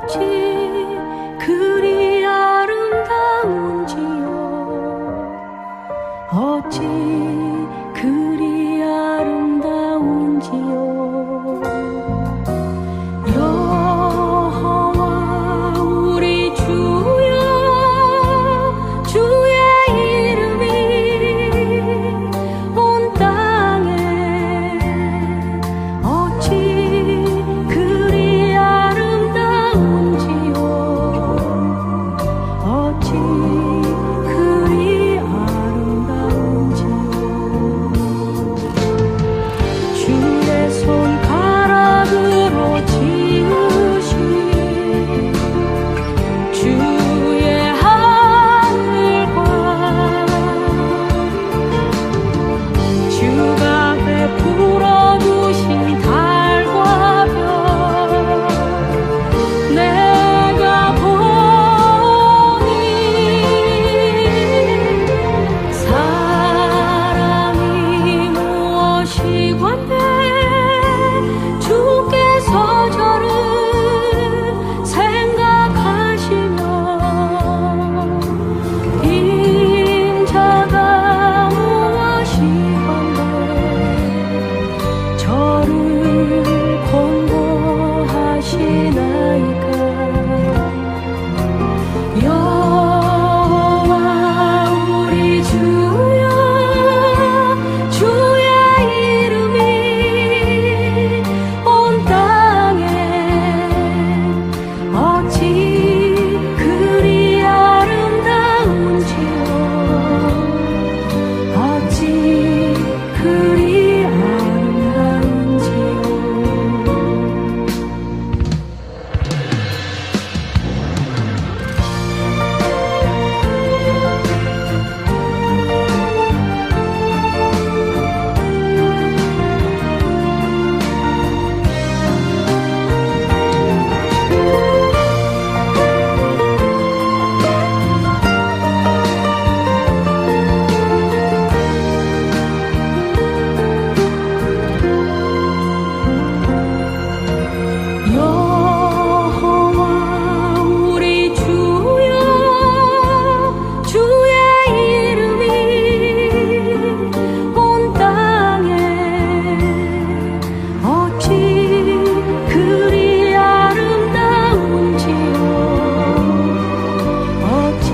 어찌 그리 아름다운지요. 어찌 그리 아름다운지요. 여호와 우리 주여, 주의 이름이 온 땅에 어찌 그리 아름다운지요. 어찌 그리 아름다운지요. 주의 손가락으로 지으신 주의 하늘과 주가 베풀어 두신 달과 별, 내가 보니 사랑이 무엇이건대 주께서 저를 생각하시며 인자가 무엇이건대 저를 권고하시나이까. 여호와 우리 주여, 주의 이름이 온 땅에 어찌 그리 아름다운지요. 어찌 그리 아름다운지요. 여호와 우리 주여, 주의 이름이 온 땅에 어찌 그리 아름다운지요. 어찌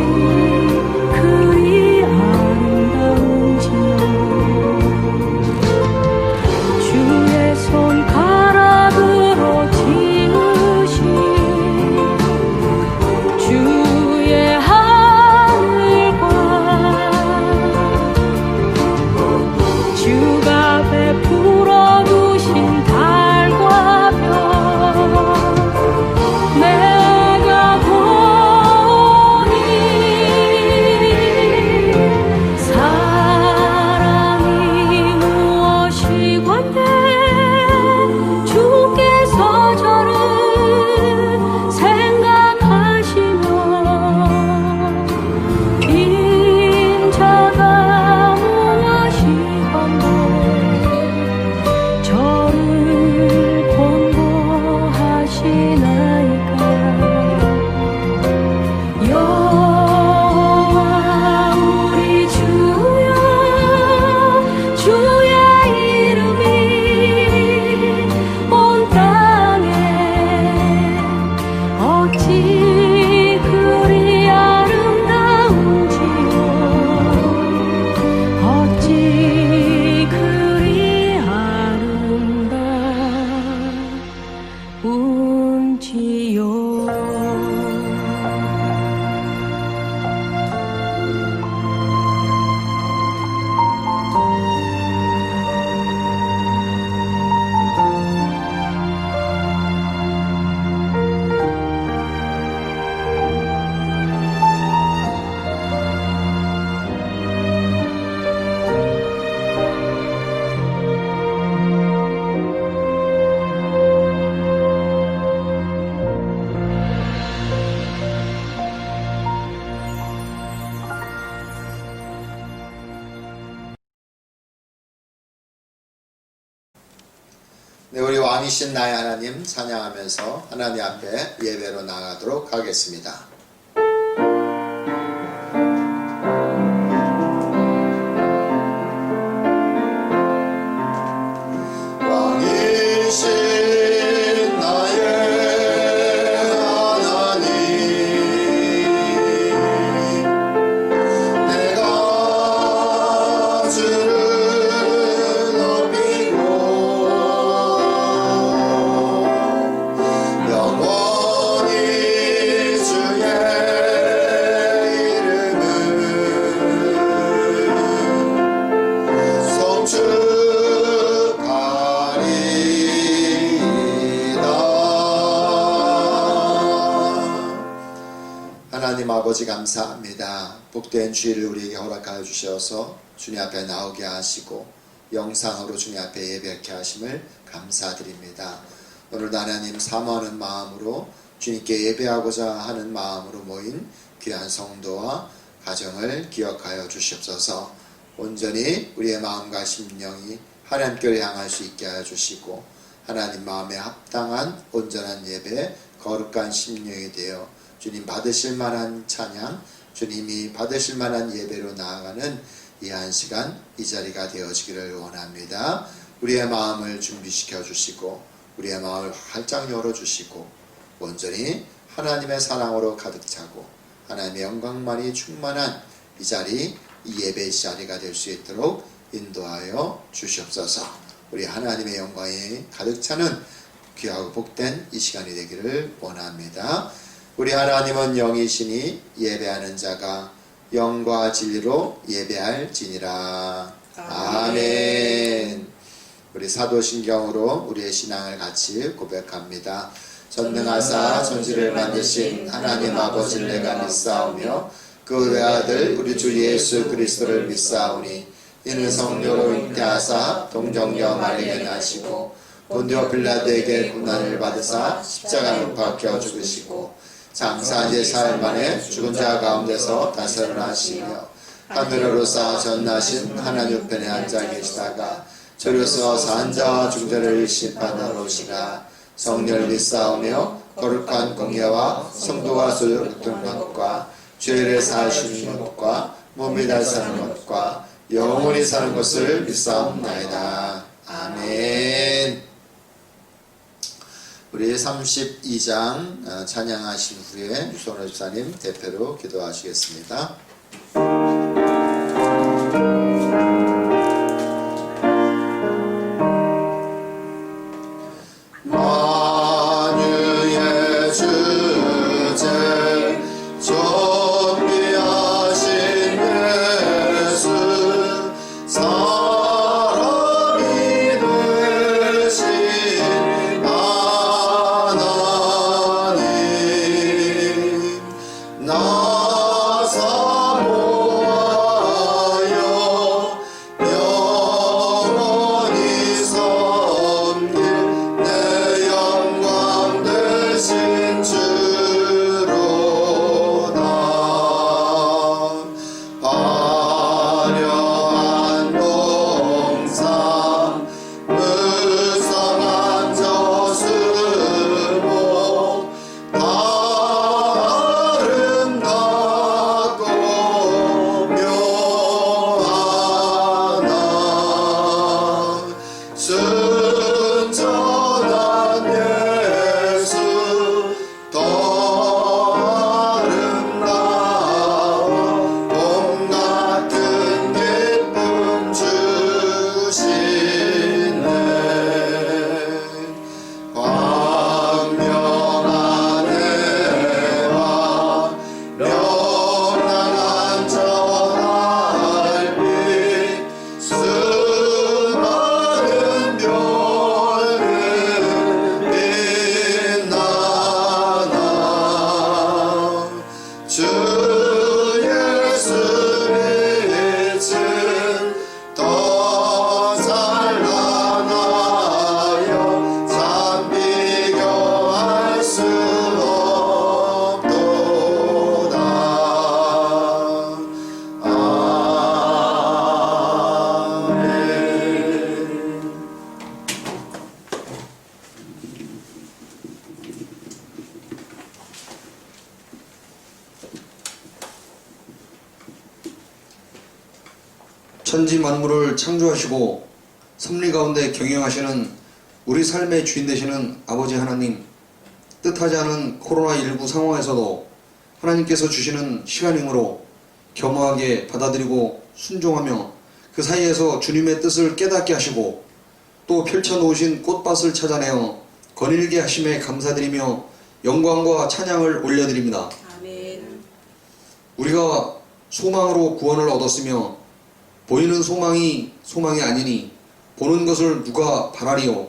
그리 아름다운지요. 주의 손가락으로 지으신 주의 하늘과 주가 베풀어 두신 달과 별, 내가 보니 사랑이 무엇이건대 주께서 저를 생각하시며 인자가 무엇이건대 저를 권고하시나이까. 여호와 우리 주여, 주의 이름이 온 땅에 어찌 그리 아름다운지요. 어찌 그리 아름다운지요. 네, 우리 왕이신 나의 하나님 찬양하면서 하나님 앞에 예배로 나가도록 하겠습니다. 왕이신 나의 하나님, 내가 주를 높이고 영원히 주의 이름을 송축하리이다. 하나님 아버지 감사합니다. 복된 주일을 우리에게 허락하여 주셔서 주님 앞에 나오게 하시고 영상으로 주님 앞에 예배하게 하심을 감사드립니다. 오늘도 하나님 사모하는 마음으로 주님께 예배하고자 하는 마음으로 모인 귀한 성도와 가정을 기억하여 주시옵소서. 온전히 우리의 마음과 심령이 하나님께로 향할 수 있게 하여 주시고 하나님 마음에 합당한 온전한 예배, 거룩한 심령이 되어 주님 받으실 만한 찬양, 주님이 받으실 만한 예배로 나아가는 이 한 시간, 이 자리가 되어지기를 원합니다. 우리의 마음을 준비시켜 주시고 우리의 마음을 활짝 열어주시고 온전히 하나님의 사랑으로 가득 차고 하나님의 영광만이 충만한 이 자리, 이 예배의 자리가 될 수 있도록 인도하여 주시옵소서. 우리 하나님의 영광이 가득 차는 귀하고 복된 이 시간이 되기를 원합니다. 우리 하나님은 영이시니 예배하는 자가 영과 진리로 예배할지니라. 아멘. 우리 사도신경으로 우리의 신앙을 같이 고백합니다. 전능하사 천지를 만드신 하나님 아버지를 내가 믿사오며 그 외아들 우리 주 예수 그리스도를 믿사오니 이는 성령으로 잉태하사 동정녀 마리아에 나시고 본디오 빌라도에게 고난을 받으사 십자가에 못 박혀 죽으시고 장사 제사흘 만에 죽은 자 가운데서 다시 살아나시며 하늘으로 쌓아 전나신 하나님 우편에 앉아 계시다가 저리서 산 자와 중자를 심판하러 오시라. 성령을 믿사오며 거룩한 공예와 성도가 소유하는 것과 죄를 사하시는 것과 몸이 다시 사는 것과 영원히 사는 것을 믿사옵나이다. 아멘. 우리 32장 찬양하신 후에 유선호 집사님 대표로 기도하시겠습니다. 만유의 주제 존귀하신 예수 사람이 되신 하나님 나사 천지 만물을 창조하시고 섭리 가운데 경영하시는 우리 삶의 주인 되시는 아버지 하나님, 뜻하지 않은 코로나19 상황에서도 하나님께서 주시는 시간이므로 겸허하게 받아들이고 순종하며 그 사이에서 주님의 뜻을 깨닫게 하시고 또 펼쳐놓으신 꽃밭을 찾아내어 거닐게 하심에 감사드리며 영광과 찬양을 올려드립니다. 아멘. 우리가 소망으로 구원을 얻었으며 보이는 소망이 아니니 보는 것을 누가 바라리요.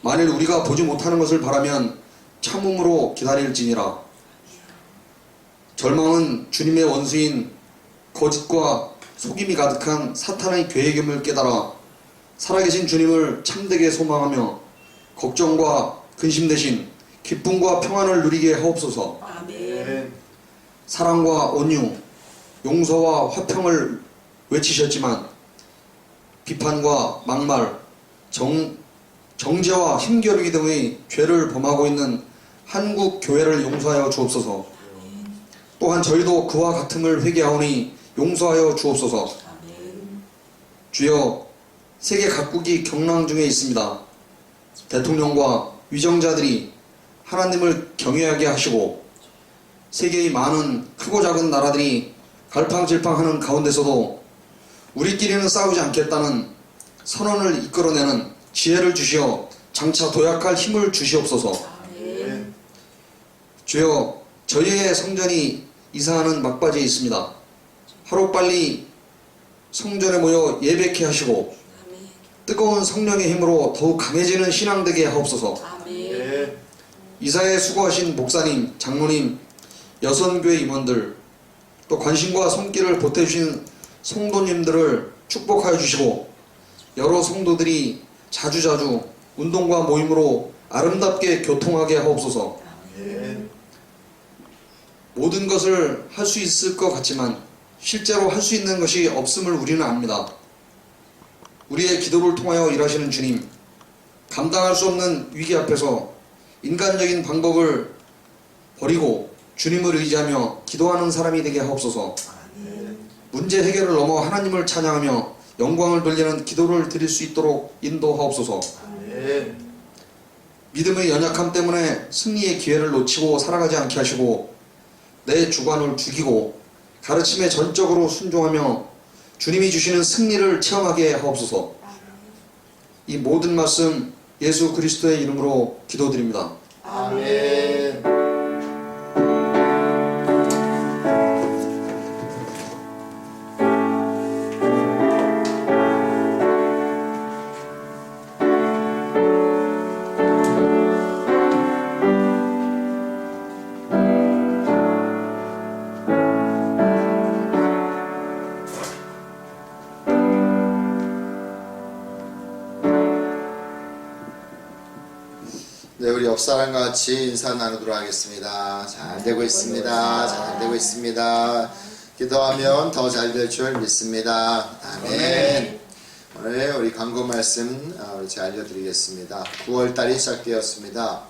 만일 우리가 보지 못하는 것을 바라면 참음으로 기다릴지니라. 절망은 주님의 원수인 거짓과 속임이 가득한 사탄의 계획임을 깨달아 살아계신 주님을 참되게 소망하며 걱정과 근심 대신 기쁨과 평안을 누리게 하옵소서. 아멘. 사랑과 온유, 용서와 화평을 외치셨지만 비판과 막말, 정죄와 힘겨루기 등의 죄를 범하고 있는 한국 교회를 용서하여 주옵소서. 또한 저희도 그와 같음을 회개하오니 용서하여 주옵소서. 아멘. 주여, 세계 각국이 경랑 중에 있습니다. 대통령과 위정자들이 하나님을 경외하게 하시고 세계의 많은 크고 작은 나라들이 갈팡질팡하는 가운데서도 우리끼리는 싸우지 않겠다는 선언을 이끌어내는 지혜를 주시어 장차 도약할 힘을 주시옵소서. 아멘. 주여, 저희의 성전이 이사하는 막바지에 있습니다. 하루빨리 성전에 모여 예배케 하시고 아멘. 뜨거운 성령의 힘으로 더욱 강해지는 신앙 되게 하옵소서. 아멘. 이사에 수고하신 목사님, 장로님, 여선교회 임원들, 또 관심과 손길을 보태주신 성도님들을 축복하여 주시고 여러 성도들이 자주자주 운동과 모임으로 아름답게 교통하게 하옵소서. 아멘. 모든 것을 할 수 있을 것 같지만 실제로 할 수 있는 것이 없음을 우리는 압니다. 우리의 기도를 통하여 일하시는 주님, 감당할 수 없는 위기 앞에서 인간적인 방법을 버리고 주님을 의지하며 기도하는 사람이 되게 하옵소서. 문제 해결을 넘어 하나님을 찬양하며 영광을 돌리는 기도를 드릴 수 있도록 인도하옵소서. 믿음의 연약함 때문에 승리의 기회를 놓치고 살아가지 않게 하시고 내 주관을 죽이고 가르침에 전적으로 순종하며 주님이 주시는 승리를 체험하게 하옵소서. 이 모든 말씀 예수 그리스도의 이름으로 기도드립니다. 아멘. 네, 우리 옆사람과 같이 인사 나누도록 하겠습니다. 잘 되고 있습니다. 잘 되고 있습니다. 기도하면 더 잘 될 줄 믿습니다. 아멘. 오늘 우리 광고 말씀 제가 알려드리겠습니다. 9월달이 시작되었습니다.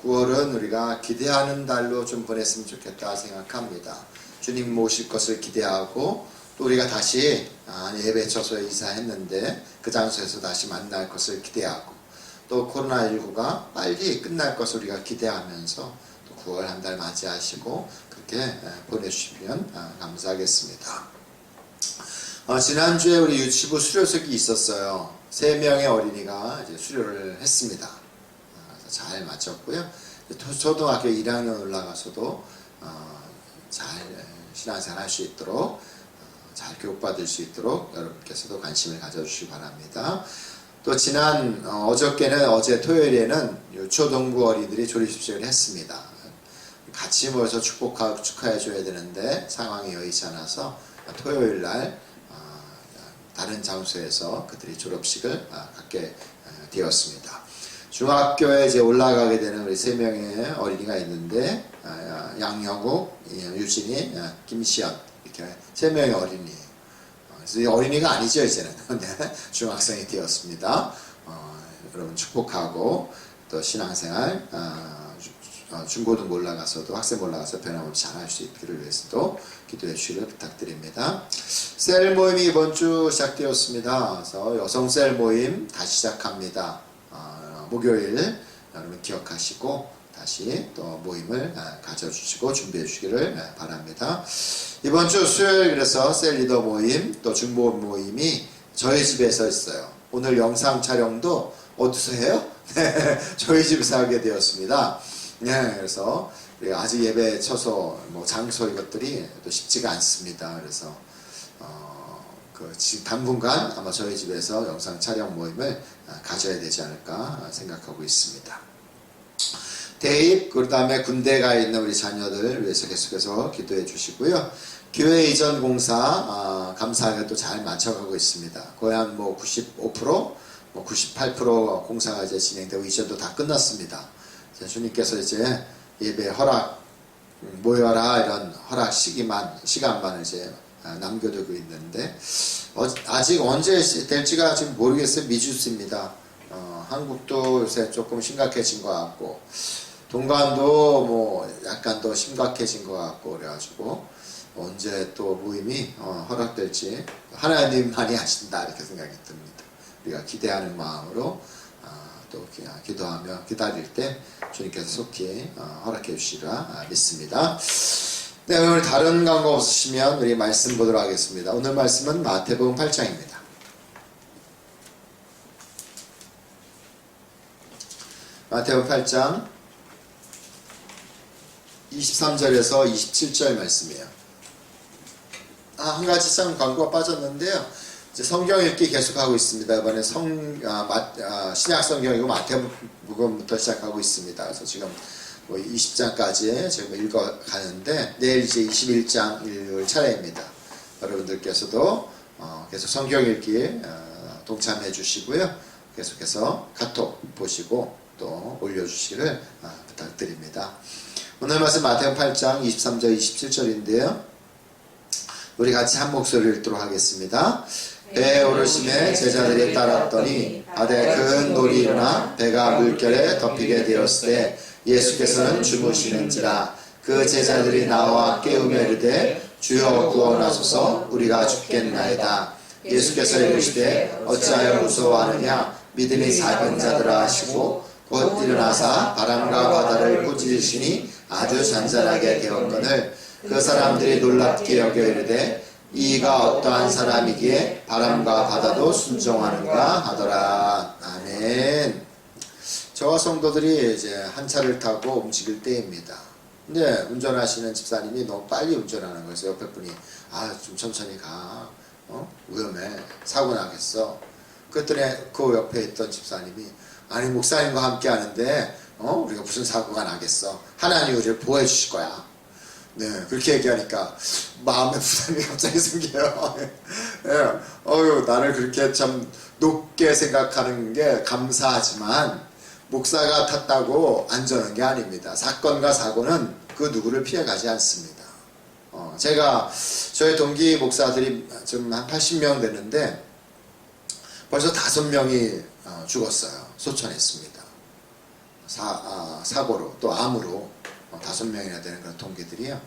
9월은 우리가 기대하는 달로 좀 보냈으면 좋겠다 생각합니다. 주님 모실 것을 기대하고 또 우리가 다시 예배 처소에 이사했는데 그 장소에서 다시 만날 것을 기대하고 또 코로나19가 빨리 끝날 것을 우리가 기대하면서 또 9월 한 달 맞이하시고 그렇게 보내주시면 감사하겠습니다. 지난주에 우리 유치부 수료식이 있었어요. 3명의 어린이가 이제 수료를 했습니다. 잘 마쳤고요. 초등학교 1학년 올라가서도 잘 신앙생활 할 수 있도록 잘 교육받을 수 있도록 여러분께서도 관심을 가져주시기 바랍니다. 또 지난 어제 토요일에는 유초동부 어린이들이 졸업식을 했습니다. 같이 모여서 축하해 줘야 되는데 상황이 여의치 않아서 토요일 날 다른 장소에서 그들이 졸업식을 갖게 되었습니다. 중학교에 이제 올라가게 되는 우리 3명의 어린이가 있는데 양영욱, 유진이, 김시연 이렇게 3명의 어린이. 그래서 어린이가 아니죠 이제는. 중학생이 되었습니다. 여러분 축복하고 또 신앙생활 중고등부 올라가서도 학생 올라가서 변함없이 잘할 수 있기를 위해서도 기도해 주시기를 부탁드립니다. 셀 모임이 이번 주 시작되었습니다. 그래서 여성 셀 모임 다시 시작합니다. 목요일 여러분 기억하시고 다시 또 모임을 가져주시고 준비해 주시기를 바랍니다. 이번 주 수요일 그래서 셀 리더 모임 또 중보 모임이 저희 집에서 있어요. 오늘 영상 촬영도 어디서 해요? 네, 저희 집에서 하게 되었습니다. 네, 그래서 아직 예배 처소 뭐 장소 이것들이 또 쉽지가 않습니다. 그래서 지금 당분간 아마 저희 집에서 영상 촬영 모임을 가져야 되지 않을까 생각하고 있습니다. 대입 그 다음에 군대 가 있는 우리 자녀들 위해서 계속해서 기도해 주시고요. 교회 이전 공사 감사하게 또 잘 맞춰가고 있습니다. 거의 한 뭐 95%, 98% 공사가 이제 진행되고 이전도 다 끝났습니다. 주님께서 이제 예배 허락 모여라 이런 허락 시간만 이제 남겨두고 있는데 아직 언제 될지가 지금 모르겠어요. 미주스입니다. 한국도 요새 조금 심각해진 것 같고 동간도 뭐 약간 더 심각해진 것 같고 그래가지고 언제 또 모임이 허락될지 하나님만이 하신다 이렇게 생각이 듭니다. 우리가 기대하는 마음으로 또 기도하며 기다릴 때 주님께서 속히 허락해 주시리라 믿습니다. 네, 오늘 다른 광고 없으시면 우리 말씀 보도록 하겠습니다. 오늘 말씀은 마태복음 8장입니다. 마태복음 8장 23절에서 27절 말씀이에요. 한 가지 참 광고가 빠졌는데요. 이제 성경 읽기 계속하고 있습니다. 이번에 신약 성경이고 마태복음부터 시작하고 있습니다. 그래서 지금 20장까지 지금 읽어가는데 내일 이제 21장 읽을 차례입니다. 여러분들께서도 계속 성경 읽기에 동참해 주시고요. 계속해서 카톡 보시고 또 올려주시기를 부탁드립니다. 오늘 말씀 마태복음 8장 23절 27절인데요. 우리 같이 한 목소리를 읽도록 하겠습니다. 배에 오르심에 제자들이 따랐더니 바다에 큰 돌이 일어나 배가 물결에 덮이게 되었을 때 예수께서는 주무시는지라. 그 제자들이 나와 깨우며 이르되 주여 구원하소서 우리가 죽겠나이다. 예수께서 이르시되 어찌하여 무서워하느냐 믿음이 작은 자들아 하시고 곧 일어나사 바람과 바다를 꾸짖으시니 아주 잔잔하게 되었거늘 그 사람들이 놀랍게 여겨 이르되 이가 어떠한 사람이기에 바람과 바다도 순종하는가 하더라. 아멘. 저와 성도들이 이제 한 차를 타고 움직일 때입니다. 근데 운전하시는 집사님이 너무 빨리 운전하는 거예요. 옆에 분이 좀 천천히 가. 위험해. 사고 나겠어. 그랬더니 그 옆에 있던 집사님이 아니 목사님과 함께 하는데 우리가 무슨 사고가 나겠어. 하나님 우리를 보호해 주실 거야. 네, 그렇게 얘기하니까 마음에 부담이 갑자기 생겨요. 네, 나를 그렇게 참 높게 생각하는 게 감사하지만 목사가 탔다고 안전한 게 아닙니다. 사건과 사고는 그 누구를 피해가지 않습니다. 제가 저희 동기 목사들이 지금 한 80명 되는데 벌써 5명이 죽었어요. 소천했습니다. 사고로 또 암으로 5명이나 되는 그런 동기들이요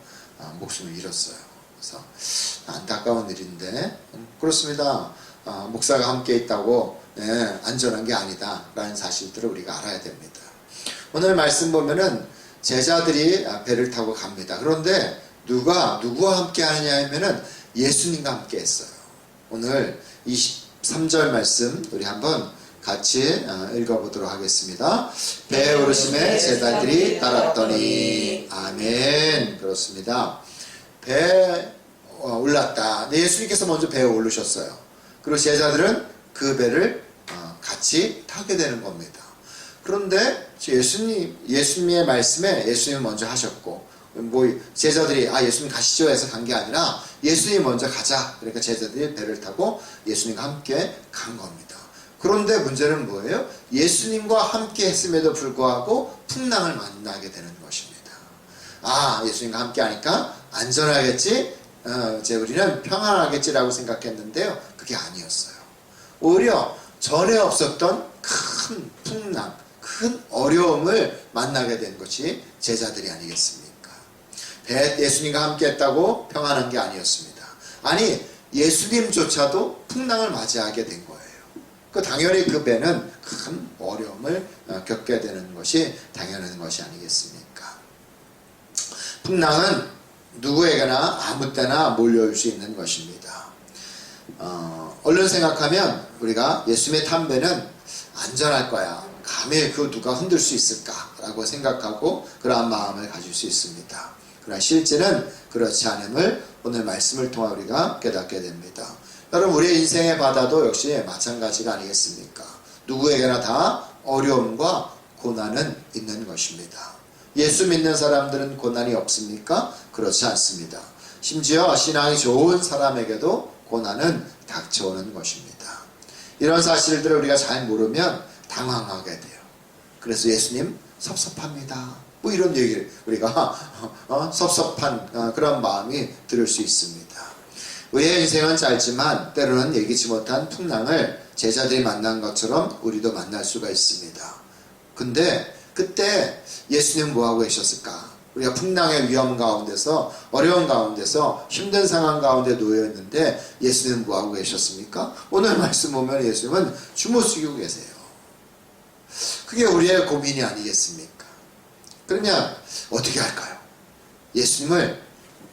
목숨을 잃었어요. 그래서 안타까운 일인데 그렇습니다. 목사가 함께 있다고 안전한 게 아니다 라는 사실들을 우리가 알아야 됩니다. 오늘 말씀 보면은 제자들이 배를 타고 갑니다. 그런데 누구와 함께 하느냐 하면은 예수님과 함께 했어요. 오늘 23절 말씀 우리 한번 같이 읽어보도록 하겠습니다. 배에 오르심에 제자들이 따랐더니 아멘. 그렇습니다. 배에 올랐다. 예수님께서 먼저 배에 오르셨어요. 그리고 제자들은 그 배를 같이 타게 되는 겁니다. 그런데 예수님의 말씀에 예수님이 먼저 하셨고 제자들이 예수님 가시죠 해서 간 게 아니라 예수님이 먼저 가자. 그러니까 제자들이 배를 타고 예수님과 함께 간 겁니다. 그런데 문제는 뭐예요? 예수님과 함께 했음에도 불구하고 풍랑을 만나게 되는 것입니다. 예수님과 함께 하니까 안전하겠지? 이제 우리는 평안하겠지라고 생각했는데요. 그게 아니었어요. 오히려 전에 없었던 큰 풍랑, 큰 어려움을 만나게 된 것이 제자들이 아니겠습니까? 예수님과 함께 했다고 평안한 게 아니었습니다. 아니, 예수님조차도 풍랑을 맞이하게 된 거예요. 당연히 그 배는 큰 어려움을 겪게 되는 것이 당연한 것이 아니겠습니까? 풍랑은 누구에게나 아무 때나 몰려올 수 있는 것입니다. 얼른 생각하면 우리가 예수님의 탄 배는 안전할 거야. 감히 그 누가 흔들 수 있을까라고 생각하고 그러한 마음을 가질 수 있습니다. 그러나 실제는 그렇지 않음을 오늘 말씀을 통해 우리가 깨닫게 됩니다. 여러분, 우리의 인생의 바다도 역시 마찬가지가 아니겠습니까? 누구에게나 다 어려움과 고난은 있는 것입니다. 예수 믿는 사람들은 고난이 없습니까? 그렇지 않습니다. 심지어 신앙이 좋은 사람에게도 고난은 닥쳐오는 것입니다. 이런 사실들을 우리가 잘 모르면 당황하게 돼요. 그래서 예수님 섭섭합니다. 뭐 이런 얘기를 우리가 섭섭한 그런 마음이 들을 수 있습니다. 우리의 인생은 짧지만 때로는 예기치 못한 풍랑을 제자들이 만난 것처럼 우리도 만날 수가 있습니다. 근데 그때 예수님 뭐하고 계셨을까? 우리가 풍랑의 위험 가운데서, 어려운 가운데서, 힘든 상황 가운데 놓여있는데 예수님 뭐하고 계셨습니까? 오늘 말씀 보면 예수님은 주무시고 계세요. 그게 우리의 고민이 아니겠습니까? 그러면 어떻게 할까요? 예수님을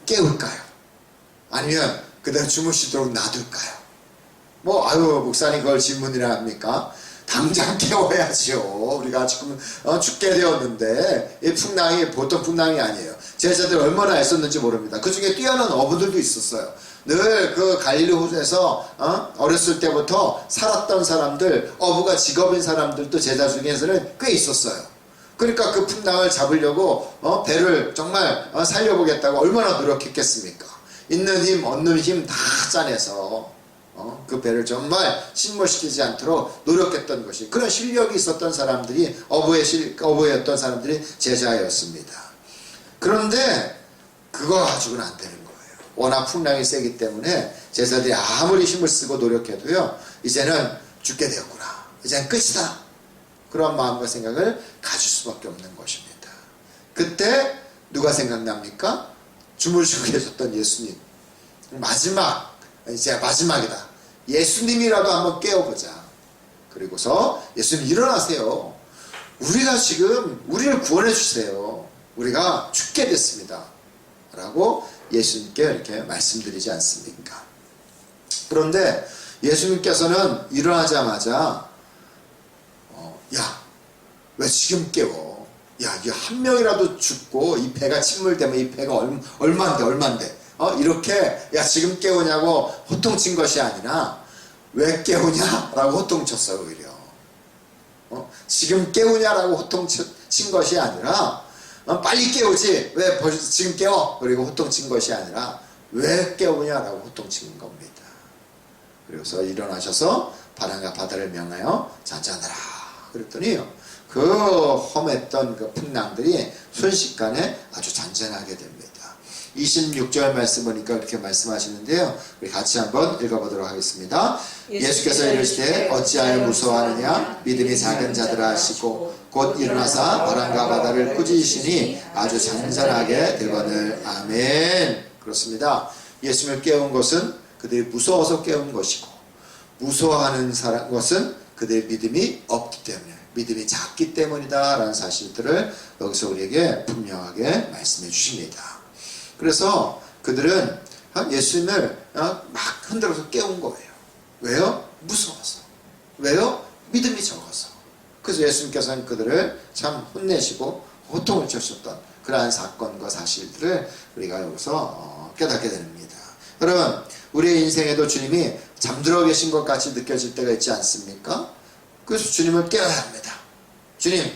깨울까요? 아니면 그대로 주무시도록 놔둘까요? 목사님 그걸 질문이라 합니까? 당장 깨워야지요. 우리가 지금 죽게 되었는데 이 풍랑이 보통 풍랑이 아니에요. 제자들 얼마나 애썼는지 모릅니다. 그 중에 뛰어난 어부들도 있었어요. 늘 그 갈릴리 호수에서 어렸을 때부터 살았던 사람들, 어부가 직업인 사람들도 제자 중에서는 꽤 있었어요. 그러니까 그 풍랑을 잡으려고 배를 정말 살려보겠다고 얼마나 노력했겠습니까? 있는 힘, 없는 힘 다 짜내서 그 배를 정말 침몰시키지 않도록 노력했던 것이, 그런 실력이 있었던 사람들이 어부였던 사람들이 제자였습니다. 그런데 그거 가지고는 안 되는 거예요. 워낙 풍랑이 세기 때문에 제자들이 아무리 힘을 쓰고 노력해도요, 이제는 죽게 되었구나, 이제는 끝이다, 그런 마음과 생각을 가질 수밖에 없는 것입니다. 그때 누가 생각납니까? 주무시고 계셨던 예수님. 이제 마지막이다. 예수님이라도 한번 깨워보자. 그리고서 예수님 일어나세요. 우리가 지금 우리를 구원해 주세요. 우리가 죽게 됐습니다. 라고 예수님께 이렇게 말씀드리지 않습니까? 그런데 예수님께서는 일어나자마자 야, 왜 지금 깨워? 야, 이 한 명이라도 죽고 이 배가 침몰되면 이 배가 얼만데 이렇게 야 지금 깨우냐고 호통친 것이 아니라 왜 깨우냐라고 호통쳤어요. 오히려 지금 깨우냐라고 호통친 것이 아니라 빨리 깨우지 왜 벌써 지금 깨워, 그리고 호통친 것이 아니라 왜 깨우냐라고 호통친 겁니다. 그래서 일어나셔서 바람과 바다를 명하여 잔잔하라 그랬더니요, 그 험했던 그 풍랑들이 순식간에 아주 잔잔하게 됩니다. 26절 말씀 보니까 이렇게 말씀하시는데요, 우리 같이 한번 읽어보도록 하겠습니다. 예수께서 이르시되 어찌하여 무서워하느냐, 믿음이 작은 자들아 하시고 곧 일어나사 바람과 바다를 꾸짖으시니 아주 잔잔하게 되거늘. 아멘. 그렇습니다. 예수님을 깨운 것은 그들이 무서워서 깨운 것이고, 무서워하는 것은 그들의 믿음이 없기 때문에, 믿음이 작기 때문이다 라는 사실들을 여기서 우리에게 분명하게 말씀해 주십니다. 그래서 그들은 예수님을 막 흔들어서 깨운 거예요. 왜요? 무서워서. 왜요? 믿음이 적어서. 그래서 예수님께서는 그들을 참 혼내시고 호통을 쳤었던 그러한 사건과 사실들을 우리가 여기서 깨닫게 됩니다. 여러분, 우리의 인생에도 주님이 잠들어 계신 것 같이 느껴질 때가 있지 않습니까? 그래서 주님을 깨워야 합니다. 주님,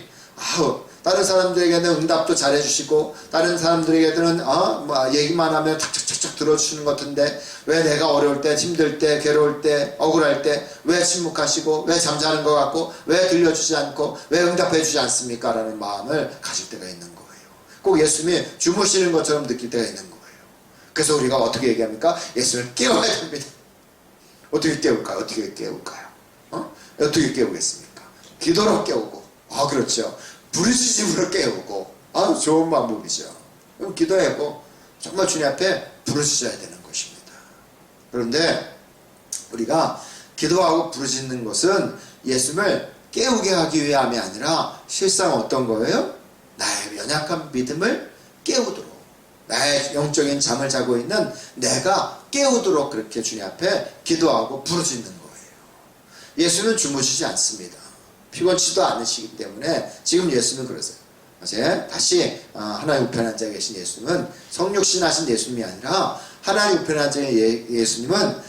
다른 사람들에게는 응답도 잘해주시고, 다른 사람들에게는 얘기만 하면 탁탁탁탁 들어주시는 것 같은데 왜 내가 어려울 때, 힘들 때, 괴로울 때, 억울할 때 왜 침묵하시고, 왜 잠자는 것 같고, 왜 들려주지 않고, 왜 응답해주지 않습니까? 라는 마음을 가질 때가 있는 거예요. 꼭 예수님이 주무시는 것처럼 느낄 때가 있는 거예요. 그래서 우리가 어떻게 얘기합니까? 예수님을 깨워야 됩니다. 어떻게 깨울까요? 어떻게 깨울까요? 어떻게 깨우겠습니까? 기도로 깨우고, 그렇죠. 부르짖음으로 깨우고. 좋은 방법이죠. 그럼 기도하고 정말 주님 앞에 부르짖어야 되는 것입니다. 그런데 우리가 기도하고 부르짖는 것은 예수님을 깨우게 하기 위함이 아니라 실상 어떤 거예요? 나의 연약한 믿음을 깨우도록, 나의 영적인 잠을 자고 있는 내가 깨우도록 그렇게 주님 앞에 기도하고 부르짖는 거예요. 예수는 주무시지 않습니다. 피곤치도 않으시기 때문에 지금 예수는 그러세요. 이제 다시 하나님 우편에 앉아 계신 예수님은 성육신 하신 예수님이 아니라 하나님 우편에 앉아 예수님은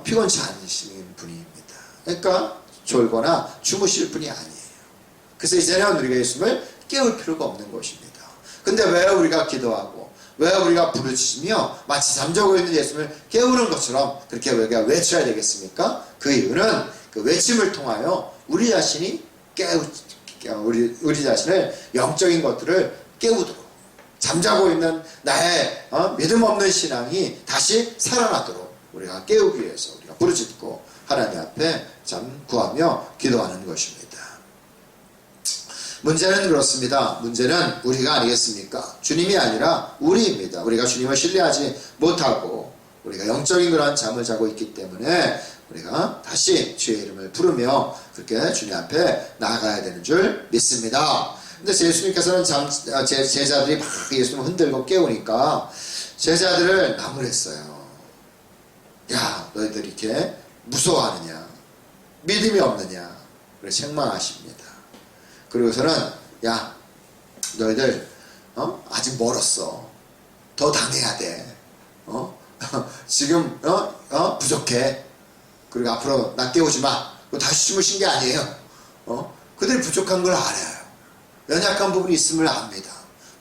피곤치 않으시는 분입니다. 그러니까 졸거나 주무실 분이 아니에요. 그래서 이제는 우리가 예수님을 깨울 필요가 없는 것입니다. 근데 왜 우리가 기도하고 왜 우리가 부르짖으며 마치 잠자고 있는 예수님을 깨우는 것처럼 그렇게 우리가 외쳐야 되겠습니까? 그 이유는 그 외침을 통하여 우리 자신이 우리 자신을 영적인 것들을 깨우도록, 잠자고 있는 나의 믿음 없는 신앙이 다시 살아나도록 우리가 깨우기 위해서 우리가 부르짖고 하나님 앞에 참 구하며 기도하는 것입니다. 문제는 그렇습니다. 문제는 우리가 아니겠습니까? 주님이 아니라 우리입니다. 우리가 주님을 신뢰하지 못하고 우리가 영적인 그러한 잠을 자고 있기 때문에 우리가 다시 주의 이름을 부르며 그렇게 주님 앞에 나아가야 되는 줄 믿습니다. 근데 예수님께서는 제자들이 막 예수님을 흔들고 깨우니까 제자들을 나무랬어요. 야, 너희들 이렇게 무서워하느냐? 믿음이 없느냐? 그래 책망하십니다. 그리고서는 야, 너희들 아직 멀었어. 더 당해야 돼. 지금 부족해. 그리고 앞으로 나 깨우지 마. 다시 주무신 게 아니에요. 그들이 부족한 걸 알아요. 연약한 부분이 있음을 압니다.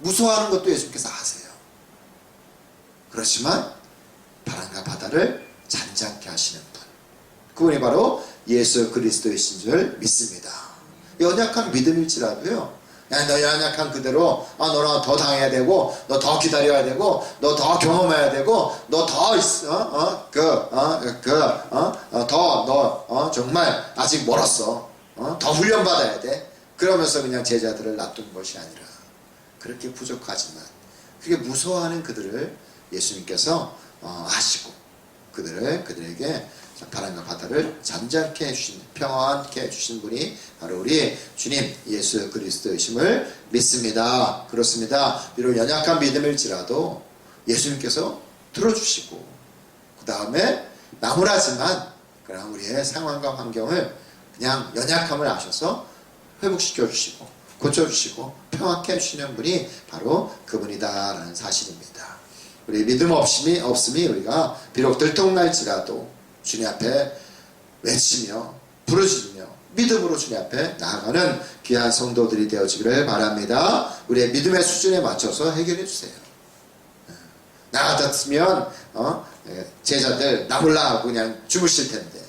무서워하는 것도 예수님께서 아세요. 그렇지만 바람과 바다를 잔잔케 하시는 분, 그분이 바로 예수 그리스도이신 줄 믿습니다. 연약한 믿음일지라도요, 야, 너 연약한 그대로 너는 더 당해야 되고 너 더 기다려야 되고 너 더 경험해야 되고 너 더 있어 너 정말 아직 멀었어. 더 훈련받아야 돼. 그러면서 그냥 제자들을 놔둔 것이 아니라 그렇게 부족하지만 그렇게 무서워하는 그들을 예수님께서 아시고 그들에게 바람과 바다를 잠잠케 해주신, 평안케 해주신 분이 바로 우리 주님 예수 그리스도이심을 믿습니다. 그렇습니다. 비록 연약한 믿음일지라도 예수님께서 들어주시고 그 다음에 나무라지만 그냥 우리의 상황과 환경을 그냥 연약함을 아셔서 회복시켜 주시고 고쳐주시고 평안케 해주시는 분이 바로 그분이다라는 사실입니다. 우리 믿음 없음이 우리가 비록 들통날지라도 주님 앞에 외치며 부르짖으며 믿음으로 주님 앞에 나아가는 귀한 성도들이 되어지기를 바랍니다. 우리의 믿음의 수준에 맞춰서 해결해 주세요. 나 같았으면 제자들 나 몰라 하고 그냥 주무실 텐데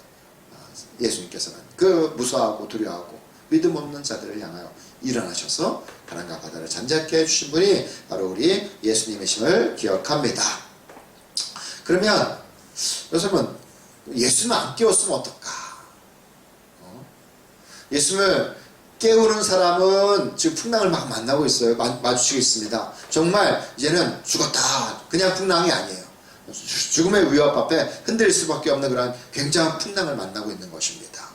예수님께서는 그 무서워하고 두려워하고 믿음 없는 자들을 향하여 일어나셔서 바람과 바다를 잠잠케 해주신 분이 바로 우리 예수님이심을 기억합니다. 그러면 여러분, 예수님을 안 깨웠으면 어떨까? 예수님을 깨우는 사람은 지금 풍랑을 막 만나고 있어요. 마주치고 있습니다. 정말 이제는 죽었다. 그냥 풍랑이 아니에요. 죽음의 위협 앞에 흔들릴 수밖에 없는 그런 굉장한 풍랑을 만나고 있는 것입니다.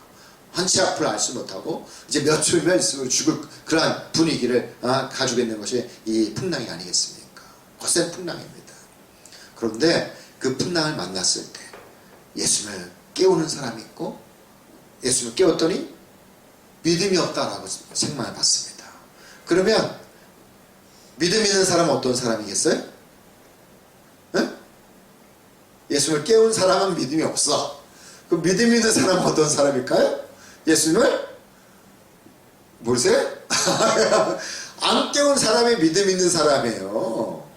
한치 앞을 알지 못하고 이제 몇 초면 있으면 죽을 그러한 분위기를 가지고 있는 것이 이 풍랑이 아니겠습니까? 거센 풍랑입니다. 그런데 그 풍랑을 만났을 때 예수님을 깨우는 사람이 있고 예수님을 깨웠더니 믿음이 없다라고 책망을 받습니다. 그러면 믿음 있는 사람은 어떤 사람이겠어요? 네? 예수님을 깨운 사람은 믿음이 없어. 그럼 믿음 있는 사람은 어떤 사람일까요? 예수님을 모르세요? 안 깨운 사람이 믿음 있는 사람이에요.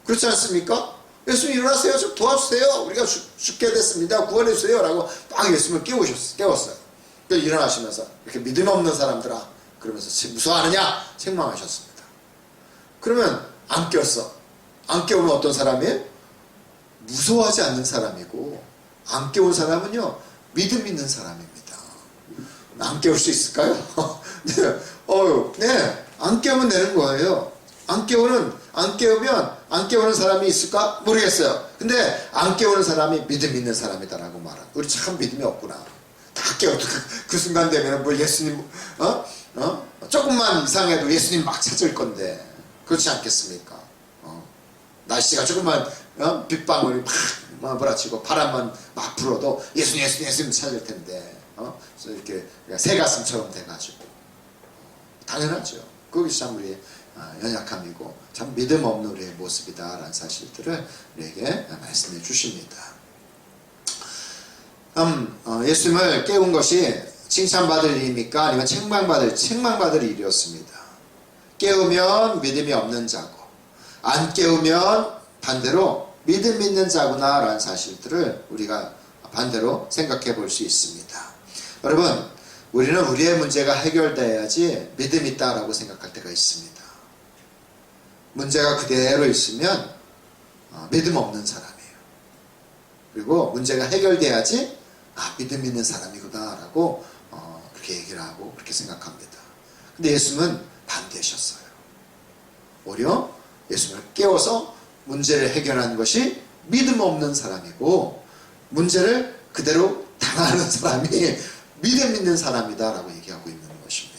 그렇지 않습니까? 예수님 일어나세요. 좀 도와주세요. 우리가 죽게 됐습니다. 구원해주세요. 라고 막 예수님을 깨웠어요. 그래서 일어나시면서 이렇게 믿음 없는 사람들아 그러면서 무서워하느냐? 책망하셨습니다. 그러면 안 깨웠어. 안 깨우면 어떤 사람이에요? 무서워하지 않는 사람이고 안 깨운 사람은요 믿음 있는 사람입니다. 안 깨울 수 있을까요? 안 깨우면 되는 거예요. 안 깨우는 사람이 있을까? 모르겠어요. 근데 안 깨우는 사람이 믿음 있는 사람이다라고 말하는. 우리 참 믿음이 없구나. 다 깨워도 그 순간 되면 뭐 예수님, 조금만 이상해도 예수님 막 찾을 건데. 그렇지 않겠습니까? 날씨가 조금만, 빗방울이 막 몰아치고 바람만 막 불어도 예수님 찾을 텐데. 그래서 이렇게 새 가슴처럼 돼가지고. 당연하죠. 그것이 참 우리의 연약함이고 참 믿음 없는 우리의 모습이다라는 사실들을 우리에게 말씀해 주십니다. 예수님을 깨운 것이 칭찬받을 일입니까? 아니면 책망받을 일이었습니다. 깨우면 믿음이 없는 자고 안 깨우면 반대로 믿음 있는 자구나 라는 사실들을 우리가 반대로 생각해 볼 수 있습니다. 여러분, 우리는 우리의 문제가 해결돼야지 믿음 있다라고 생각할 때가 있습니다. 문제가 그대로 있으면 믿음 없는 사람이에요. 그리고 문제가 해결돼야지 믿음 있는 사람이구나 라고 그렇게 얘기를 하고 그렇게 생각합니다. 근데 예수님은 반대하셨어요. 오히려 예수님을 깨워서 문제를 해결하는 것이 믿음 없는 사람이고 문제를 그대로 당하는 사람이 믿음 있는 사람이다 라고 얘기하고 있는 것입니다.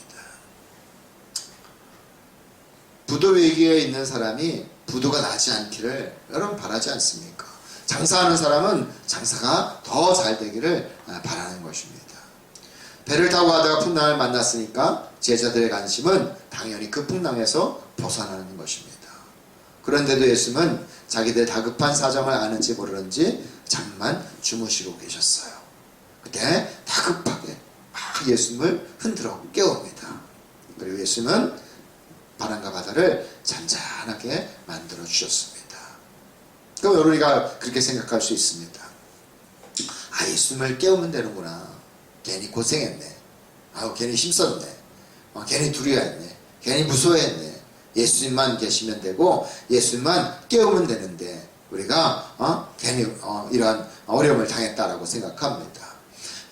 부도 위기에 있는 사람이 부도가 나지 않기를 여러분 바라지 않습니까? 장사하는 사람은 장사가 더 잘 되기를 바라는 것입니다. 배를 타고 가다가 풍랑을 만났으니까 제자들의 관심은 당연히 그 풍랑에서 벗어나는 것입니다. 그런데도 예수님은 자기들 다급한 사정을 아는지 모르는지 잠만 주무시고 계셨어요. 그때 다급하게 막 예수님을 흔들어 깨웁니다. 그리고 예수님은 바람과 바다를 잔잔하게 만들어 주셨습니다. 그럼 우리가 그렇게 생각할 수 있습니다. 예수님을 깨우면 되는구나. 괜히 고생했네. 괜히 힘썼네. 괜히 두려워했네. 괜히 무서워했네. 예수님만 계시면 되고 예수님만 깨우면 되는데 우리가 괜히 이러한 어려움을 당했다라고 생각합니다.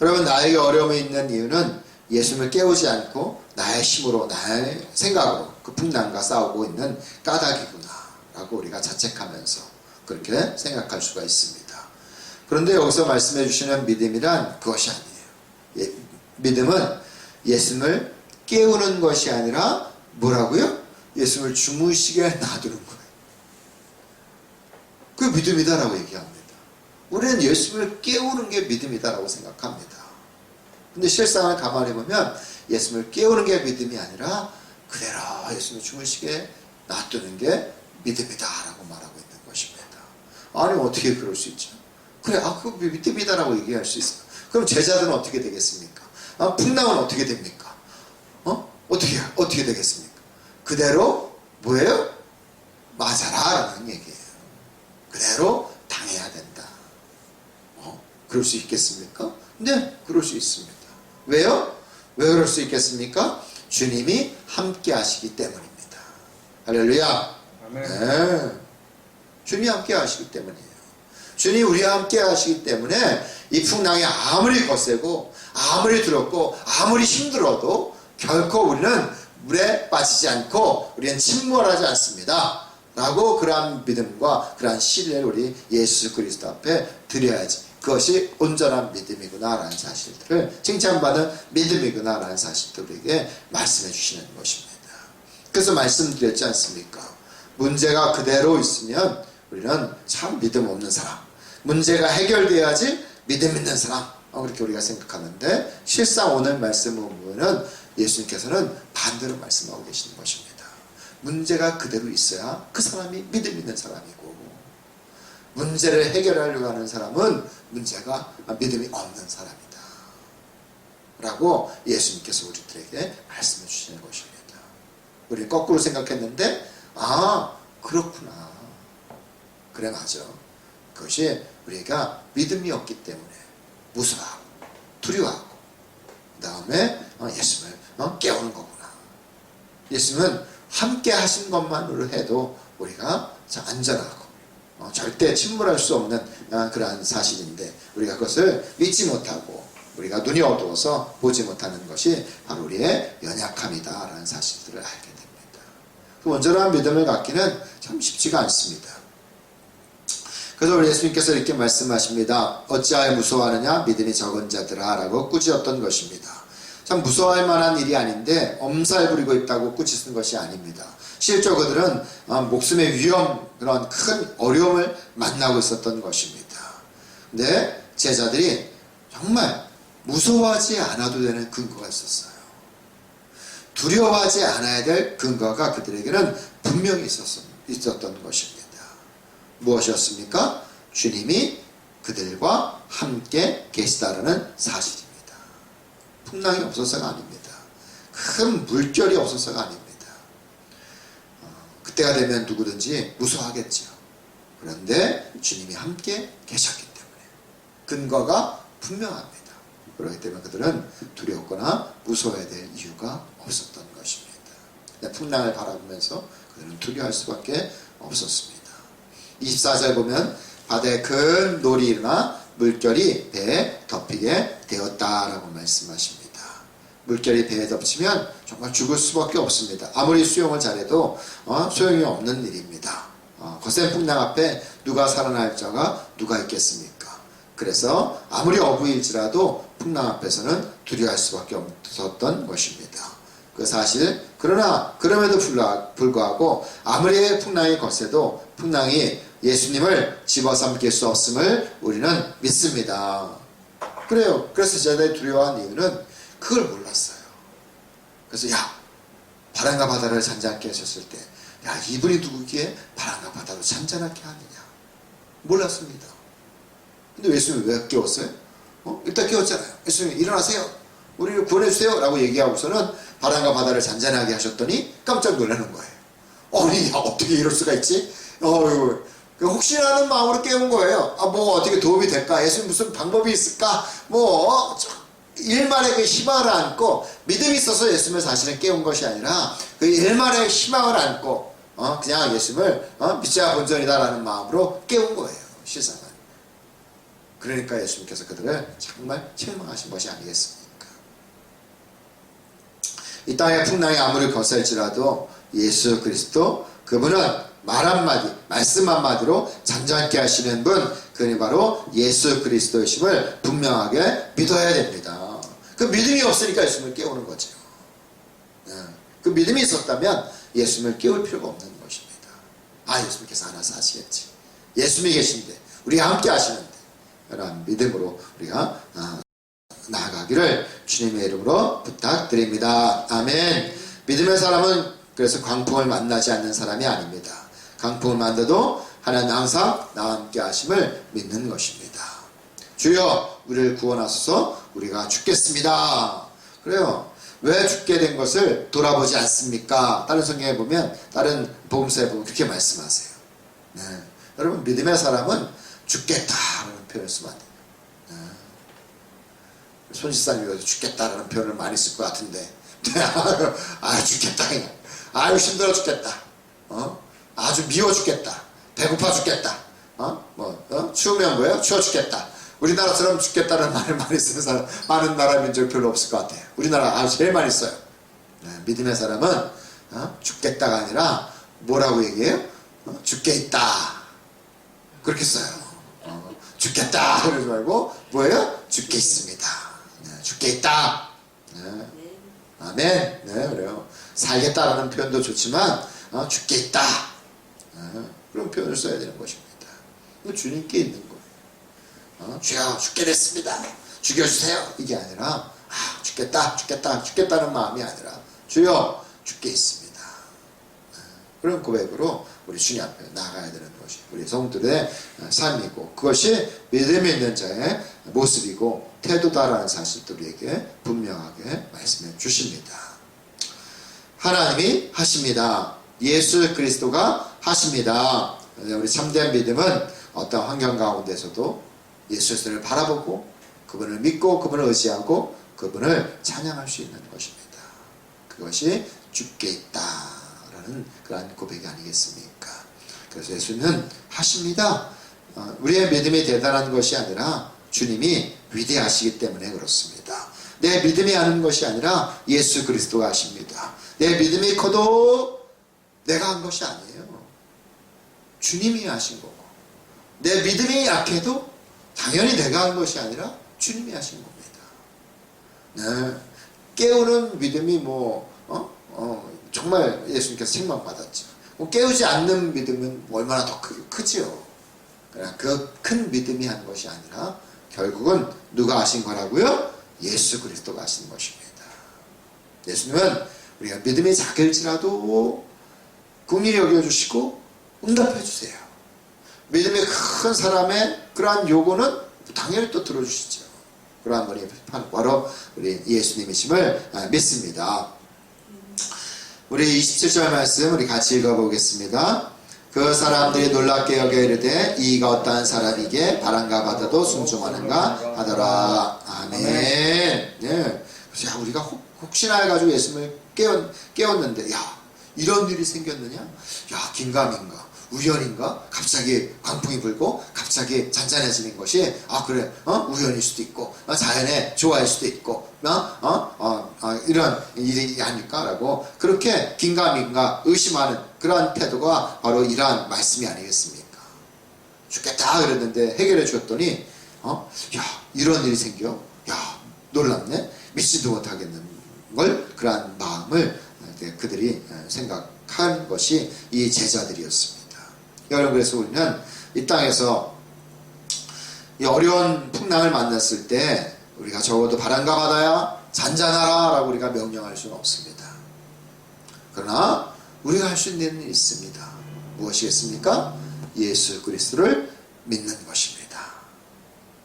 여러분, 나에게 어려움이 있는 이유는 예수님을 깨우지 않고 나의 힘으로 나의 생각으로 그 풍랑과 싸우고 있는 까닭이구나 라고 우리가 자책하면서 그렇게 생각할 수가 있습니다. 그런데 여기서 말씀해 주시는 믿음이란 그것이 아니에요. 믿음은 예수님을 깨우는 것이 아니라 뭐라고요? 예수님을 주무시게 놔두는 거예요. 그게 믿음이다라고 얘기합니다. 우리는 예수님을 깨우는 게 믿음이다라고 생각합니다. 근데 실상을 가만히 보면 예수님을 깨우는 게 믿음이 아니라 그대로 예수님을 주무시게 놔두는 게 믿음이다라고 말하고 있는 것입니다. 아니, 어떻게 그럴 수 있죠? 그래, 그거 믿음이다라고 얘기할 수 있어요. 그럼 제자들은 어떻게 되겠습니까? 풍랑은 어떻게 됩니까? 어떻게 되겠습니까? 그대로 뭐예요? 맞아라라는 얘기예요. 그대로 당해야 된다. 그럴 수 있겠습니까? 네, 그럴 수 있습니다. 왜요? 왜 그럴 수 있겠습니까? 주님이 함께 하시기 때문입니다. 할렐루야. 네. 주님이 함께 하시기 때문이에요. 주님이 우리와 함께 하시기 때문에 이 풍랑이 아무리 거세고 아무리 두렵고 아무리 힘들어도 결코 우리는 물에 빠지지 않고 우리는 침몰하지 않습니다. 라고 그러한 믿음과 그러한 신뢰를 우리 예수 그리스도 앞에 드려야지. 그것이 온전한 믿음이구나 라는 사실들을, 칭찬받은 믿음이구나 라는 사실들을 우리에게 말씀해 주시는 것입니다. 그래서 말씀드렸지 않습니까? 문제가 그대로 있으면 우리는 참 믿음 없는 사람, 문제가 해결돼야지 믿음 있는 사람, 그렇게 우리가 생각하는데 실상 오늘 말씀을 보면 예수님께서는 반대로 말씀하고 계시는 것입니다. 문제가 그대로 있어야 그 사람이 믿음 있는 사람이고, 문제를 해결하려고 하는 사람은 문제가 믿음이 없는 사람이다 라고 예수님께서 우리들에게 말씀해 주시는 것입니다. 우리는 거꾸로 생각했는데 그렇구나, 그래, 맞아. 그것이 우리가 믿음이 없기 때문에 무서워하고 두려워하고 그 다음에 예수님을 깨우는 거구나. 예수님은 함께 하신 것만으로 해도 우리가 안전하고 절대 침몰할 수 없는 그러한 사실인데 우리가 그것을 믿지 못하고 우리가 눈이 어두워서 보지 못하는 것이 바로 우리의 연약함이다라는 사실들을 알게 됩니다. 그 온전한 믿음을 갖기는 참 쉽지가 않습니다. 그래서 우리 예수님께서 이렇게 말씀하십니다. 어찌하여 무서워하느냐 믿음이 적은 자들아 라고 꾸짖었던 것입니다. 참 무서워할 만한 일이 아닌데 엄살 부리고 있다고 꾸짖은 것이 아닙니다. 실제로 그들은 목숨의 위험, 그런 큰 어려움을 만나고 있었던 것입니다. 근데 제자들이 정말 무서워하지 않아도 되는 근거가 있었어요. 두려워하지 않아야 될 근거가 그들에게는 분명히 있었던 것입니다. 무엇이었습니까? 주님이 그들과 함께 계시다라는 사실입니다. 풍랑이 없어서가 아닙니다. 큰 물결이 없어서가 아닙니다. 그때가 되면 누구든지 무서워하겠죠. 그런데 주님이 함께 계셨기 때문에 근거가 분명합니다. 그렇기 때문에 그들은 두렵거나 무서워해야 될 이유가 없었던 것입니다. 풍랑을 바라보면서 그들은 두려워할 수밖에 없었습니다. 24절 보면 바다에 큰 놀이 일어나 물결이 배에 덮이게 되었다라고 말씀하십니다. 물결이 배에 덮치면 정말 죽을 수밖에 없습니다. 아무리 수영을 잘해도 소용이 없는 일입니다. 거센 풍랑 앞에 누가 살아날 자가 누가 있겠습니까? 그래서 아무리 어부일지라도 풍랑 앞에서는 두려워할 수밖에 없었던 것입니다. 그 사실, 그러나 그럼에도 불구하고 아무리 풍랑이 거세도 풍랑이 예수님을 집어삼킬 수 없음을 우리는 믿습니다. 그래요. 그래서 제자들이 두려워한 이유는 그걸 몰랐어요. 그래서 바람과 바다를 잔잔케 하셨을 때 이분이 누구기에 바람과 바다도 잔잔하게 하느냐 몰랐습니다. 근데 예수님이 왜 깨웠어요? 일단 깨웠잖아요. 예수님이 일어나세요, 우리를 구원해주세요 라고 얘기하고서는 바람과 바다를 잔잔하게 하셨더니 깜짝 놀라는 거예요. 어떻게 이럴 수가 있지? 혹시나 하는 마음으로 깨운 거예요. 어떻게 도움이 될까? 예수님 무슨 방법이 있을까? 일말의 그 희망을 안고, 믿음이 있어서 예수님을 사실은 깨운 것이 아니라 그 일말의 희망을 안고 그냥 예수님을 믿자야 본전이다라는 마음으로 깨운 거예요. 실상은. 그러니까 예수님께서 그들을 정말 책망하신 것이 아니겠습니까? 이 땅의 풍랑이 아무리 거셀지라도 예수 그리스도, 그분은 말 한마디, 말씀 한마디로 잔잔케 하시는 분, 그분이 바로 예수 그리스도이심을 분명하게 믿어야 됩니다. 그 믿음이 없으니까 예수님을 깨우는 거죠. 그 믿음이 있었다면 예수님을 깨울 필요가 없는 것입니다. 예수님께서 알아서 하시겠지. 예수님이 계신데, 우리가 함께 하시는데, 이런 믿음으로 우리가 나아가기를 주님의 이름으로 부탁드립니다. 아멘. 믿음의 사람은 그래서 광풍을 만나지 않는 사람이 아닙니다. 광풍을 만나도 하나님 항상 나와 함께 하심을 믿는 것입니다. 주여 우리를 구원하소서, 우리가 죽겠습니다. 그래요. 왜 죽게 된 것을 돌아보지 않습니까? 다른 성경에 보면, 다른 복음서에 보면 그렇게 말씀하세요. 여러분, 믿음의 사람은 죽겠다라는 표현을 쓰면 안 돼요. 손지사님이 죽겠다라는 표현을 많이 쓸 것 같은데 죽겠다 그냥. 힘들어 죽겠다. 아주 미워 죽겠다. 배고파 죽겠다. 추우면 뭐예요? 추워 죽겠다. 우리나라처럼 죽겠다는 말을 많이 쓰는 사람, 많은 나라 민족이 별로 없을 것 같아요. 우리나라 제일 많이 써요. 믿음의 사람은 죽겠다가 아니라 뭐라고 얘기해요? 죽게 있다. 그렇게 써요. 죽겠다 그러지 말고 뭐예요? 죽게 있습니다. 죽게 있다. 아멘. 그래요. 살겠다라는 표현도 좋지만 죽게 있다. 그런 표현을 써야 되는 것입니다. 주님께 있는 거예요. 주여 죽게 됐습니다. 죽여주세요. 이게 아니라 죽겠다는 마음이 아니라 주여 죽게 있습니다. 그런 고백으로 우리 주님 앞에 나가야 되는 것이 우리 성도들의 삶이고, 그것이 믿음이 있는 자의 모습이고 태도다라는 사실도 우리에게 분명하게 말씀해 주십니다. 하나님이 하십니다. 예수 그리스도가 하십니다. 우리 참된 믿음은 어떤 환경 가운데서도 예수 그리스도를 바라보고 그분을 믿고 그분을 의지하고 그분을 찬양할 수 있는 것입니다. 그것이 죽게 있다라는 그러한 고백이 아니겠습니까? 그래서 예수는 하십니다. 우리의 믿음이 대단한 것이 아니라 주님이 위대하시기 때문에 그렇습니다. 내 믿음이 하는 것이 아니라 예수 그리스도가 하십니다. 내 믿음이 커도 내가 한 것이 아니에요. 주님이 하신 거고, 내 믿음이 약해도 당연히 내가 한 것이 아니라 주님이 하신 겁니다. 네. 깨우는 믿음이 정말 예수님께서 책망받았죠. 깨우지 않는 믿음은 얼마나 더 크지요. 그 큰 믿음이 한 것이 아니라 결국은 누가 하신 거라고요? 예수 그리스도가 하신 것입니다. 예수님은 우리가 믿음이 작을지라도 긍휼히 여겨주시고 응답해 주세요. 믿음이 큰 사람의 그러한 요구는 당연히 또 들어주시죠. 그러한 분이 바로 우리 예수님이심을 믿습니다. 우리 27절 말씀 우리 같이 읽어보겠습니다. 그 사람들이 놀랍게 여겨 이르되 이가 어떠한 사람이기에 바람과 바다도 순종하는가 하더라. 아멘. 네. 그래서 우리가 혹시나 해가지고 예수님을 깨웠는데 이런 일이 생겼느냐? 긴가민가? 우연인가? 갑자기 광풍이 불고 갑자기 잔잔해지는 것이 그래 우연일 수도 있고 자연의 조화일 수도 있고 이런 일이 아닐까라고 그렇게 긴가민가 의심하는 그러한 태도가 바로 이러한 말씀이 아니겠습니까? 죽겠다 그랬는데 해결해 주었더니 이런 일이 생겨? 놀랍네? 믿지도 못하겠는 걸 그러한 마음을 그들이 생각한 것이 이 제자들이었습니다. 여러분, 그래서 우리는 이 땅에서 이 어려운 풍랑을 만났을 때 우리가 적어도 바람과 바다야 잔잔하라 라고 우리가 명령할 수는 없습니다. 그러나 우리가 할 수 있는 일이 있습니다. 무엇이겠습니까? 예수 그리스도를 믿는 것입니다.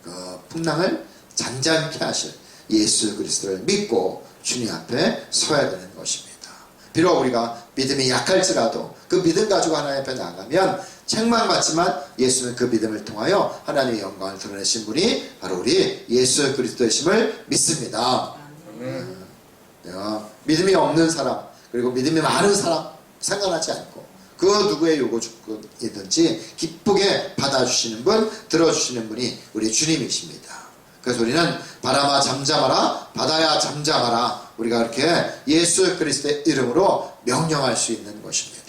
그 풍랑을 잔잔케 하실 예수 그리스도를 믿고 주님 앞에 서야 되는 것입니다. 비록 우리가 믿음이 약할지라도 그 믿음 가지고 하나님 앞에 나가면 책망받지만 예수는 그 믿음을 통하여 하나님의 영광을 드러내신 분이 바로 우리 예수 그리스도이심을 믿습니다. 믿음이 없는 사람 그리고 믿음이 많은 사람 상관하지 않고 그 누구의 요구 조건이든지 기쁘게 받아주시는 분, 들어주시는 분이 우리 주님이십니다. 그래서 우리는 바람아 잠잠하라, 바다야 잠잠하라, 우리가 이렇게 예수 그리스도의 이름으로 명령할 수 있는 것입니다.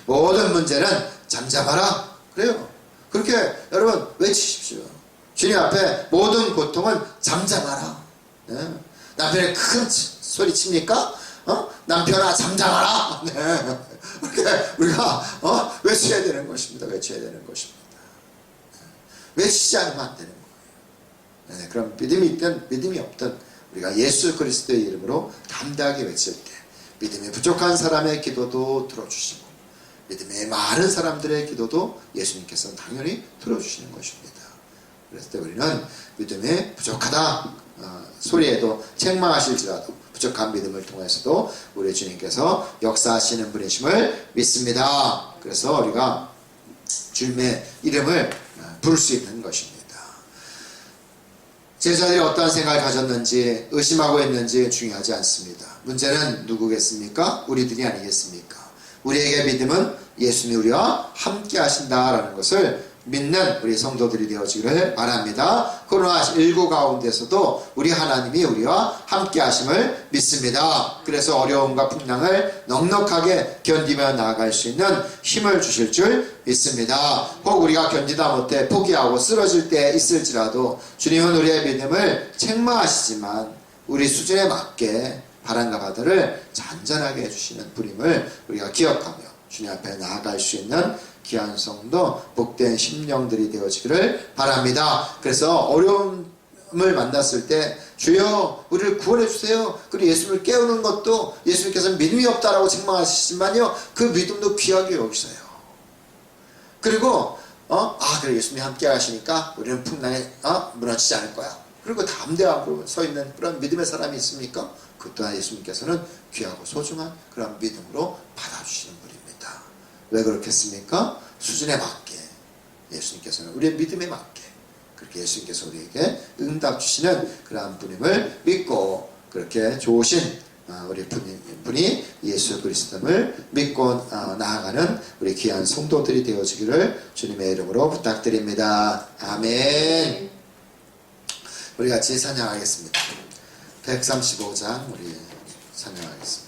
모든 문제는 잠잠하라 그래요. 그렇게 여러분 외치십시오. 주님 앞에 모든 고통은 잠잠하라. 네. 남편이 큰 소리 칩니까? 남편아 잠잠하라. 네. 그렇게 우리가 외쳐야 되는 것입니다. 외쳐야 되는 것입니다. 외치지 않으면 안 되는 거예요. 네. 그럼 믿음이 있든 믿음이 없든 우리가 예수 그리스도의 이름으로 담대하게 외칠 때 믿음이 부족한 사람의 기도도 들어주시고 믿음이 많은 사람들의 기도도 예수님께서는 당연히 들어주시는 것입니다. 그래서 우리는 믿음이 부족하다 소리에도 책망하실지라도 부족한 믿음을 통해서도 우리 주님께서 역사하시는 분이심을 믿습니다. 그래서 우리가 주님의 이름을 부를 수 있는 것입니다. 제자들이 어떠한 생각을 가졌는지 의심하고 있는지 중요하지 않습니다. 문제는 누구겠습니까? 우리들이 아니겠습니까? 우리에게 믿음은 예수님이 우리와 함께 하신다라는 것을 믿는 우리 성도들이 되어지기를 바랍니다. 코로나19 가운데서도 우리 하나님이 우리와 함께 하심을 믿습니다. 그래서 어려움과 풍랑을 넉넉하게 견디며 나아갈 수 있는 힘을 주실 줄 믿습니다. 혹 우리가 견디다 못해 포기하고 쓰러질 때 있을지라도 주님은 우리의 믿음을 책망하시지만 우리 수준에 맞게 바람과 바다를 잔잔하게 해주시는 분임을 우리가 기억하며 주님 앞에 나아갈 수 있는 귀한 성도 복된 심령들이 되어지기를 바랍니다. 그래서 어려움을 만났을 때 주여 우리를 구원해 주세요. 그리고 예수님을 깨우는 것도 예수님께서는 믿음이 없다라고 책망하시지만요 그 믿음도 귀하게 여기세요. 그리고 그래 예수님이 함께 하시니까 우리는 풍랑에 무너지지 않을 거야. 그리고 담대하고 서 있는 그런 믿음의 사람이 있습니까? 그 또한 예수님께서는 귀하고 소중한 그런 믿음으로 받아주시는 분입니다. 왜 그렇겠습니까? 수준에 맞게 예수님께서는 우리의 믿음에 맞게 그렇게 예수님께서 우리에게 응답 주시는 그러한 분임을 믿고 그렇게 좋으신 우리 분이 예수 그리스도를 믿고 나아가는 우리 귀한 성도들이 되어지기를 주님의 이름으로 부탁드립니다. 아멘. 우리 같이 찬양하겠습니다. 135장 우리 찬양하겠습니다.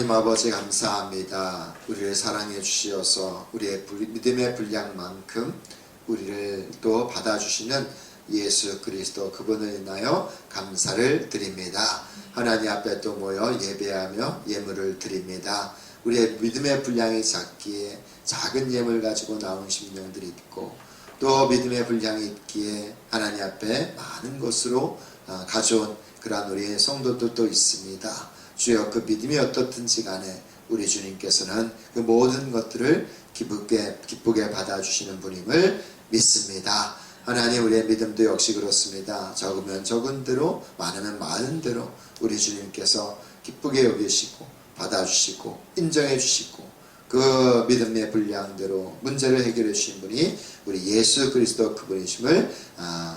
하나님 아버지 감사합니다. 우리를 사랑해 주시어서 우리의 믿음의 분량만큼 우리를 또 받아주시는 예수 그리스도 그분을 인하여 감사를 드립니다. 하나님 앞에 또 모여 예배하며 예물을 드립니다. 우리의 믿음의 분량이 작기에 작은 예물 가지고 나온 심령들이 있고 또 믿음의 분량이 있기에 하나님 앞에 많은 것으로 가져온 그러한 우리의 성도들도 있습니다. 주여 그 믿음이 어떻든지 간에 우리 주님께서는 그 모든 것들을 기쁘게 받아주시는 분임을 믿습니다. 하나님 우리의 믿음도 역시 그렇습니다. 적으면 적은 대로 많으면 많은 대로 우리 주님께서 기쁘게 여기시고 받아주시고 인정해 주시고 그 믿음의 분량대로 문제를 해결해 주신 분이 우리 예수 그리스도 그분이심을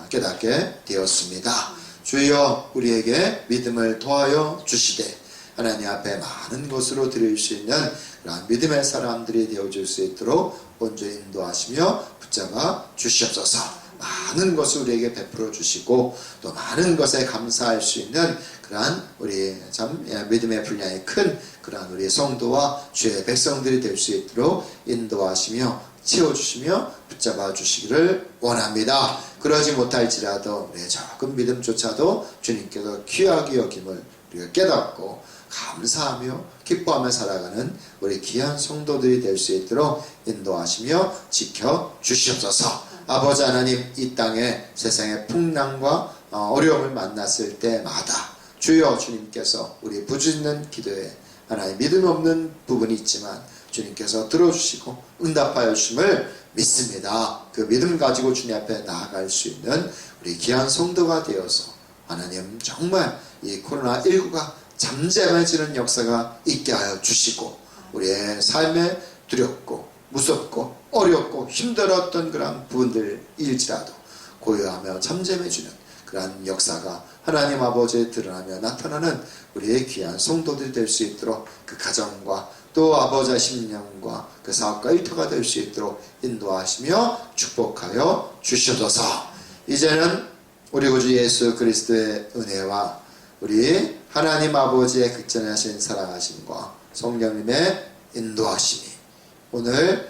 깨닫게 되었습니다. 주여 우리에게 믿음을 더하여 주시되 하나님 앞에 많은 것으로 드릴 수 있는 그런 믿음의 사람들이 되어줄 수 있도록 온전히 인도하시며 붙잡아 주시옵소서. 많은 것을 우리에게 베풀어 주시고 또 많은 것에 감사할 수 있는 그러한 우리 참 믿음의 분량이 큰 그러한 우리 성도와 주의 백성들이 될 수 있도록 인도하시며 채워주시며 붙잡아 주시기를 원합니다. 그러지 못할지라도 우리의 적은 믿음조차도 주님께서 귀하게 여김을 우리가 깨닫고 감사하며 기뻐하며 살아가는 우리 귀한 성도들이 될 수 있도록 인도하시며 지켜 주시옵소서. 아버지 하나님, 이 땅에 세상의 풍랑과 어려움을 만났을 때마다 주여 주님께서 우리 부르짖는 기도에 하나님 믿음 없는 부분이 있지만 주님께서 들어주시고 응답하여 주심을 믿습니다. 그 믿음 가지고 주님 앞에 나아갈 수 있는 우리 귀한 성도가 되어서 하나님 정말 이 코로나19가 잠잠해지는 역사가 있게 하여 주시고 우리의 삶에 두렵고 무섭고 어렵고 힘들었던 그런 부분들일지라도 고요하며 잠잠해지는 그러한 역사가 하나님 아버지에 드러나며 나타나는 우리의 귀한 성도들이 될 수 있도록 그 가정과 또 아버지의 심령과 그 사업과 일터가 될 수 있도록 인도하시며 축복하여 주시옵소서. 이제는 우리 구주 예수 그리스도의 은혜와 우리 하나님 아버지의 극전하신 사랑하심과 성령님의 인도하심이 오늘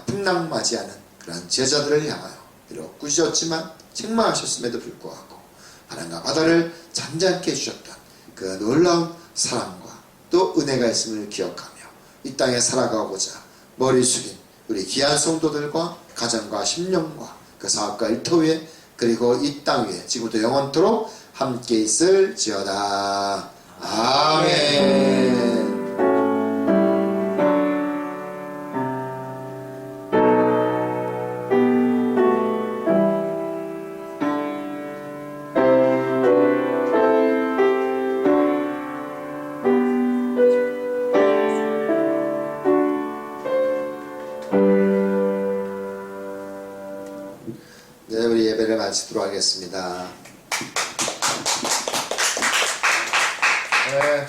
풍랑맞이하는 그런 제자들을 향하여 비록 꾸짖었지만 책망하셨음에도 불구하고 하나님과 바다를 잠잠케 해주셨던 그 놀라운 사랑과 또 은혜가 있음을 기억하며 이 땅에 살아가고자 머리 숙인 우리 귀한 성도들과 가정과 심령과 그 사업과 일터 위에 그리고 이 땅 위에 지금부터 영원토록 함께 있을지어다. 아멘. 네, 우리 예배를 마치도록 하겠습니다. 네.